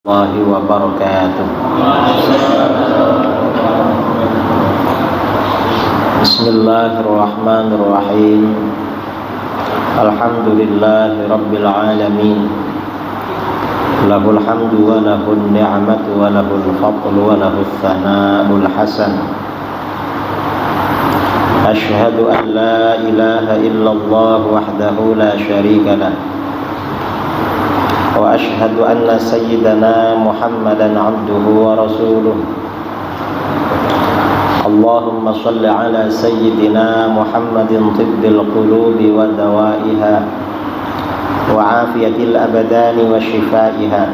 Warahmatullahi wabarakatuh. Bismillahirrahmanirrahim. Alhamdulillahi rabbil alamin. Lahul hamdu wa lahul ni'matu wa lahul fadlu wa lahul thana'ul hasan. Ashhadu an la ilaha illallah wahdahu la syarika lah. Wa ashhadu anna sayyidana Muhammadan abduhu wa rasuluh. Allahumma salli ala sayyidina Muhammadin tibbil qulubi wa dawaiha wa afiyatil abdani wa shifaiha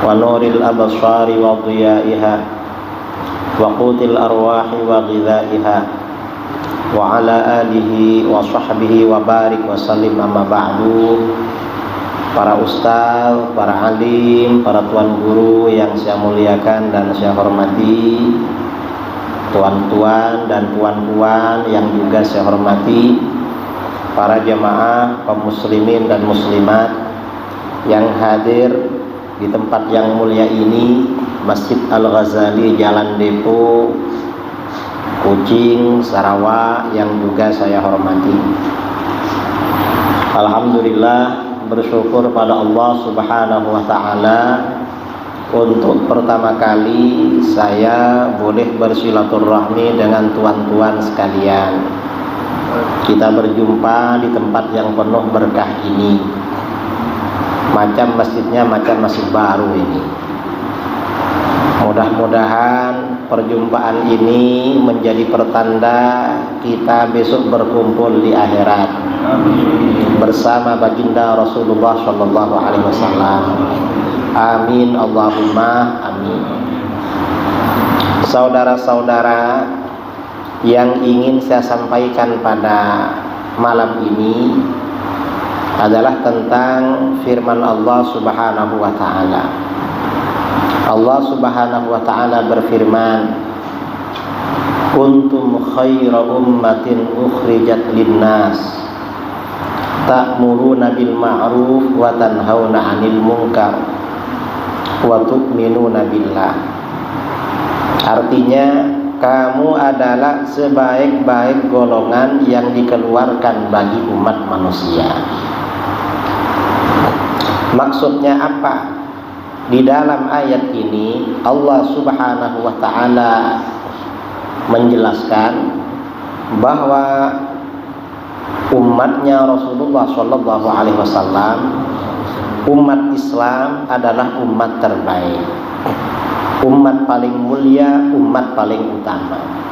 wa nuril absari wa dhiyaiha wa qutil arwahi wa ghidhaiha wa ala alihi wa sahbihi wa barik wa sallim. Amma ba'du. Para ustaz, para alim, para tuan guru yang saya muliakan dan saya hormati, tuan-tuan dan puan-puan yang juga saya hormati, para jemaah kaum muslimin dan muslimat yang hadir di tempat yang mulia ini, Masjid Al-Ghazali, Jalan Depo, Kucing, Sarawak, yang juga saya hormati. Alhamdulillah, bersyukur pada Allah Subhanahu wa ta'ala untuk pertama kali saya boleh bersilaturahmi dengan tuan-tuan sekalian. Kita berjumpa di tempat yang penuh berkah ini. Macam masjidnya macam masjid baru ini. Mudah-mudahan perjumpaan ini menjadi pertanda kita besok berkumpul di akhirat bersama baginda Rasulullah sallallahu alaihi wasallam. Amin Allahumma amin. Saudara-saudara, yang ingin saya sampaikan pada malam ini adalah tentang firman Allah Subhanahu wa ta'ala. Allah Subhanahu wa ta'ala berfirman, kuntum khaira ummatin ukhrijat linnas ta'muruna bil ma'ruf wa tanhauna 'anil munkar wa tu'minuna billah. Artinya, kamu adalah sebaik-baik golongan yang dikeluarkan bagi umat manusia. Maksudnya apa? Di dalam ayat ini Allah Subhanahu wa ta'ala menjelaskan bahwa umatnya Rasulullah sallallahu alaihi wasallam, umat Islam adalah umat terbaik, umat paling mulia, umat paling utama.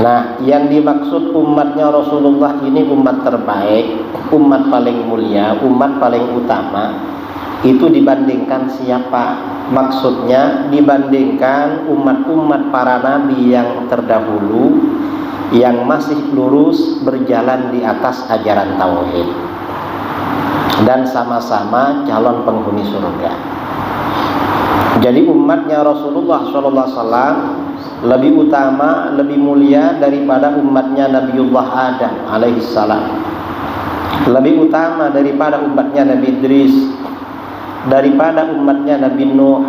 Nah, yang dimaksud umatnya Rasulullah ini umat terbaik, umat paling mulia, umat paling utama, itu dibandingkan siapa? Maksudnya dibandingkan umat-umat para nabi yang terdahulu yang masih lurus berjalan di atas ajaran tauhid dan sama-sama calon penghuni surga. Jadi umatnya Rasulullah SAW lebih utama, lebih mulia daripada umatnya Nabiullah Adam alaihissalam, lebih utama daripada umatnya Nabi Idris, daripada umatnya Nabi Nuh,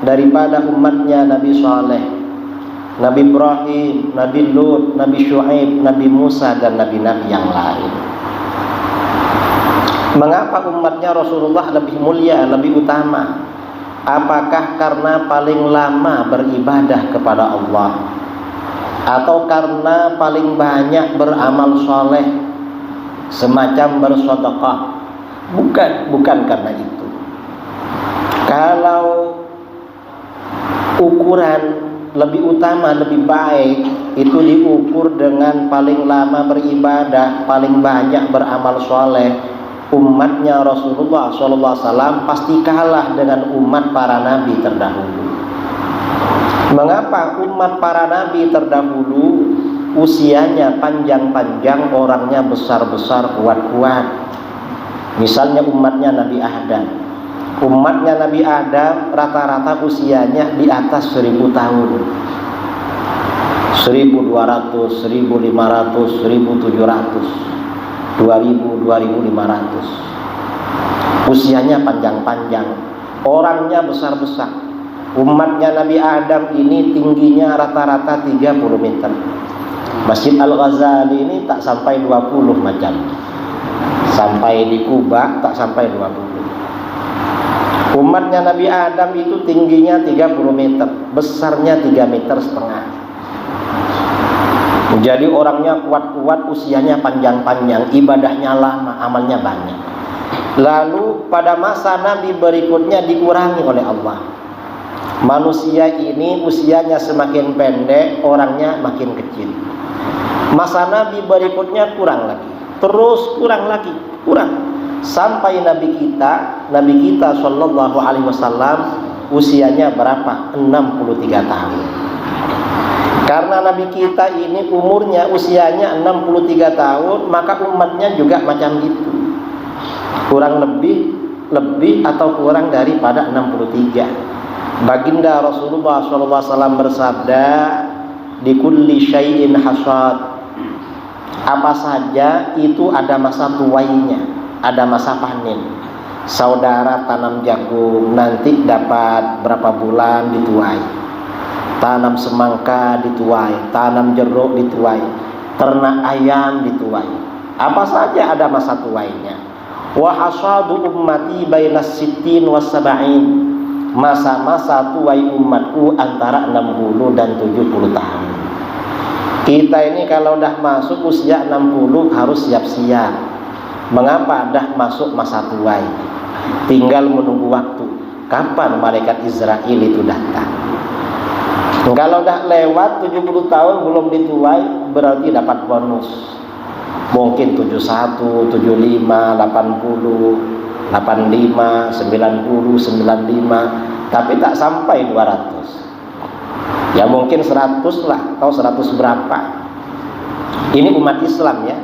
daripada umatnya Nabi Saleh, Nabi Ibrahim, Nabi Lut, Nabi Syuaib, Nabi Musa, dan nabi-nabi yang lain. Mengapa umatnya Rasulullah lebih mulia, lebih utama? Apakah karena paling lama beribadah kepada Allah, atau karena paling banyak beramal soleh semacam bersedekah? Bukan karena itu. Kalau ukuran lebih utama, lebih baik itu diukur dengan paling lama beribadah, paling banyak beramal soleh, umatnya Rasulullah SAW pasti kalah dengan umat para nabi terdahulu. Mengapa umat para nabi terdahulu usianya panjang-panjang, orangnya besar-besar, kuat-kuat? Misalnya umatnya Nabi Adam. Umatnya Nabi Adam rata-rata usianya di atas 1000 tahun, 1200, 1500, 1700, 2000, 2500. Usianya panjang-panjang, orangnya besar-besar. Umatnya Nabi Adam ini tingginya rata-rata 30 meter. Masjid Al-Ghazali ini tak sampai 20 macam. Sampai di Kuba tak sampai 20. Umatnya Nabi Adam itu tingginya 30 meter, besarnya 3,5 meter. Jadi orangnya kuat-kuat, usianya panjang-panjang, ibadahnya lama, amalnya banyak. Lalu pada masa Nabi berikutnya dikurangi oleh Allah. Manusia ini usianya semakin pendek, orangnya makin kecil. Masa Nabi berikutnya kurang lagi, terus kurang lagi, kurang. Sampai Nabi kita Shallallahu Alaihi Wasallam usianya berapa? 63 tahun. Karena Nabi kita ini umurnya usianya 63 tahun, maka umatnya juga macam itu. Kurang lebih atau kurang daripada 63. Baginda Rasulullah SAW bersabda, di kulli syai'in hasad. Apa saja itu ada masa tuainya, ada masa panen. Saudara tanam jagung, nanti dapat berapa bulan dituai. Tanam semangka dituai, tanam jeruk dituai, ternak ayam dituai. Apa saja ada masa tuainya. Wa hasadu ummati bainas sittin was sab'in. Masa-masa tuai umatku antara 60 dan 70 tahun. Kita ini kalau dah masuk usia 60 harus siap-siap. Mengapa dah masuk masa tuai? Tinggal menunggu waktu kapan malaikat Israel itu datang. Kalau dah lewat 70 tahun belum dituai, berarti dapat bonus. Mungkin 71, 75, 80, 85, 90, 95, tapi tak sampai 200. Ya mungkin 100 lah, atau 100 berapa. Ini umat Islam ya.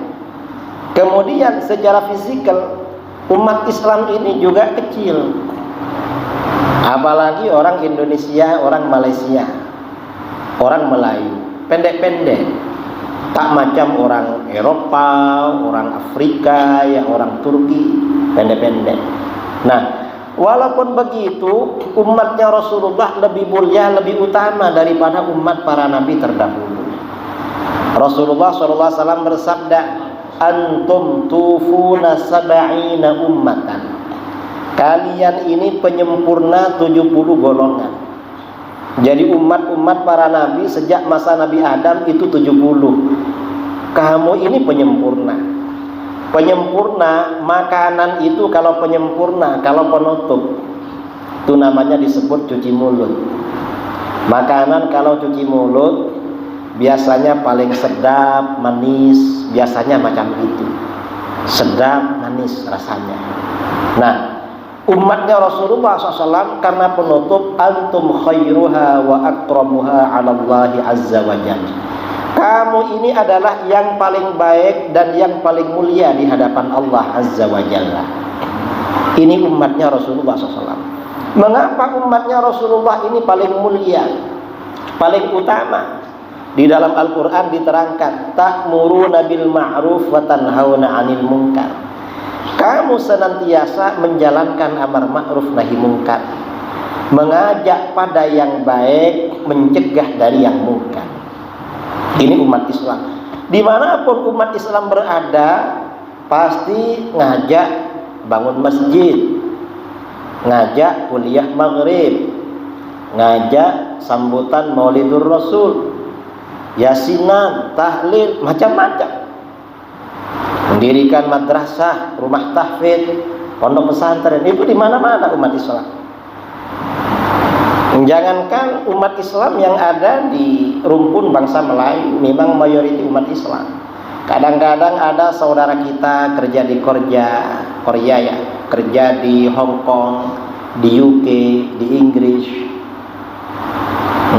Kemudian secara fisikal umat Islam ini juga kecil. Apalagi orang Indonesia, orang Malaysia, orang Melayu, pendek-pendek. Tak macam orang Eropa, orang Afrika, ya orang Turki, pendek-pendek. Nah, walaupun begitu, umatnya Rasulullah lebih mulia, lebih utama daripada umat para nabi terdahulu. Rasulullah SAW bersabda, antum tufuna sab'ina ummatan. Kalian ini penyempurna 70 golongan. Jadi umat-umat para nabi sejak masa Nabi Adam itu 70. Kamu ini penyempurna. Penyempurna, makanan itu kalau penyempurna, kalau penutup, itu namanya disebut cuci mulut. Makanan kalau cuci mulut biasanya paling sedap, manis, biasanya macam itu. Sedap, manis rasanya. Nah, umatnya Rasulullah SAW karena penutup, antum khairuha wa akramuha 'ala Allah azza wa jalla. Kamu ini adalah yang paling baik dan yang paling mulia di hadapan Allah azza wa jalla. Ini umatnya Rasulullah SAW. Mengapa umatnya Rasulullah ini paling mulia, paling utama? Di dalam Al-Quran diterangkan, ta'muruna bil ma'ruf wa tanhauna 'anil munkar. Kamu senantiasa menjalankan amar ma'ruf nahi munkar, mengajak pada yang baik, mencegah dari yang munkar. Ini umat Islam. Dimanapun umat Islam berada, pasti ngajak bangun masjid, ngajak kuliah maghrib, ngajak sambutan Maulidur Rasul, yasinan, tahlil, macam-macam. Mendirikan madrasah, rumah tahfidz, pondok pesantren, itu di mana-mana umat Islam. Jangankan umat Islam yang ada di rumpun bangsa Melayu, memang mayoriti umat Islam. Kadang-kadang ada saudara kita kerja di Korea ya, kerja di Hong Kong, di UK, di Inggris.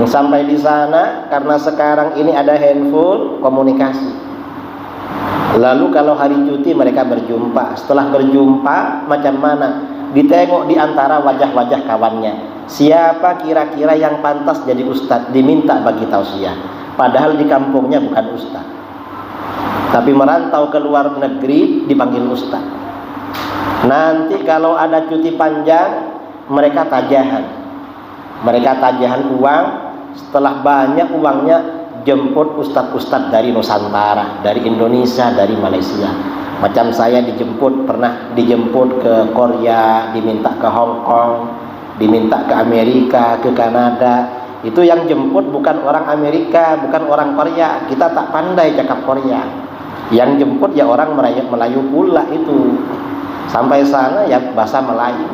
Sampai di sana karena sekarang ini ada handphone, komunikasi. Lalu kalau hari cuti mereka berjumpa. Setelah berjumpa macam mana? Ditengok di antara wajah-wajah kawannya. Siapa kira-kira yang pantas jadi ustadz? Diminta bagi tausiah. Padahal di kampungnya bukan ustadz, tapi merantau ke luar negeri dipanggil ustadz. Nanti kalau ada cuti panjang, mereka tajahan uang. Setelah banyak uangnya, jemput ustadz-ustadz dari Nusantara, dari Indonesia, dari Malaysia. Macam saya pernah dijemput ke Korea, diminta ke Hong Kong, diminta ke Amerika, ke Kanada. Itu yang jemput bukan orang Amerika, bukan orang Korea. Kita tak pandai cakap Korea. Yang jemput ya orang Melayu pula itu. Sampai sana ya bahasa Melayu.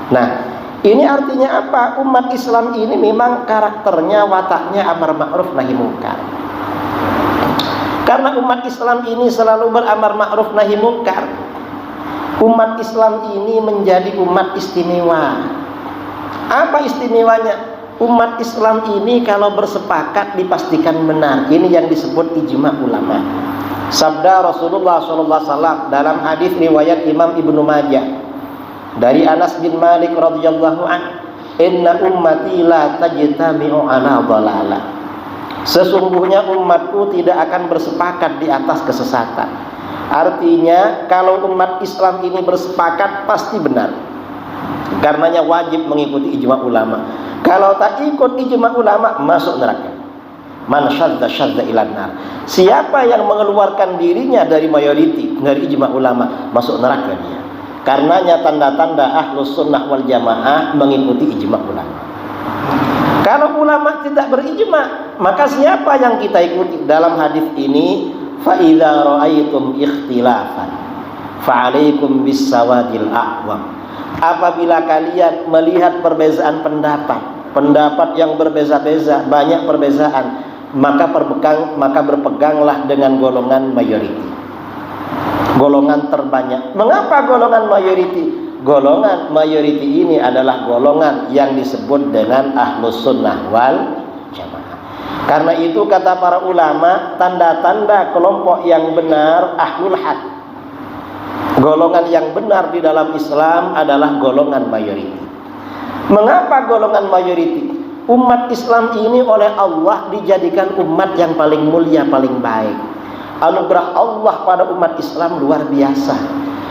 Nah, ini artinya apa? Umat Islam ini memang karakternya, wataknya amar ma'ruf nahi munkar. Karena umat Islam ini selalu beramar ma'ruf nahi munkar, umat Islam ini menjadi umat istimewa. Apa istimewanya? Umat Islam ini kalau bersepakat dipastikan benar. Ini yang disebut ijma ulama. Sabda Rasulullah SAW dalam hadis riwayat Imam Ibnu Majah dari Anas bin Malik radhiyallahu anhu, "Inna ummati la tajtami'u ala dhalalah." Sesungguhnya umatku tidak akan bersepakat di atas kesesatan. Artinya kalau umat Islam ini bersepakat pasti benar. Karenanya wajib mengikuti ijma ulama. Kalau tak ikut ijma ulama, masuk neraka. Man syadza syadza ilan nar. Siapa yang mengeluarkan dirinya dari mayoriti, dari ijma ulama, masuk neraka dia. Karenanya tanda-tanda ahlus sunnah wal jamaah mengikuti ijma ulama. Kalau ulama tidak berijma, maka siapa yang kita ikuti? Dalam hadis ini, fa idza ra'aitum ikhtilafan fa 'alaikum bis sawadil a'wam. Apabila kalian melihat perbezaan pendapat yang berbeza-beza, banyak perbezaan, maka berpeganglah dengan golongan mayoriti, golongan terbanyak. Mengapa golongan mayoriti? Golongan mayoriti ini adalah golongan yang disebut dengan ahlus sunnah wal jamaah. Karena itu kata para ulama, tanda-tanda kelompok yang benar ahlul haq. Golongan yang benar di dalam Islam adalah golongan mayoriti. Mengapa golongan mayoriti? Umat Islam ini oleh Allah dijadikan umat yang paling mulia, paling baik. Anugerah Allah pada umat Islam luar biasa.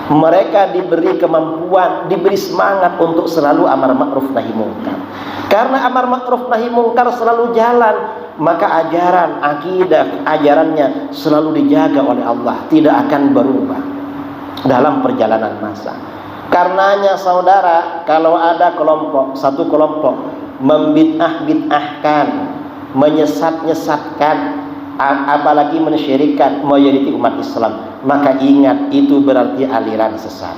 Mereka diberi kemampuan, diberi semangat untuk selalu amar ma'ruf nahi munkar. Karena amar ma'ruf nahi munkar selalu jalan, maka ajaran, akidah, ajarannya selalu dijaga oleh Allah, tidak akan berubah dalam perjalanan masa. Karenanya saudara, kalau ada satu kelompok membid'ah-bid'ahkan, menyesat-nyesatkan, apalagi mensyirikkan mayoriti umat Islam, maka ingat itu berarti aliran sesat.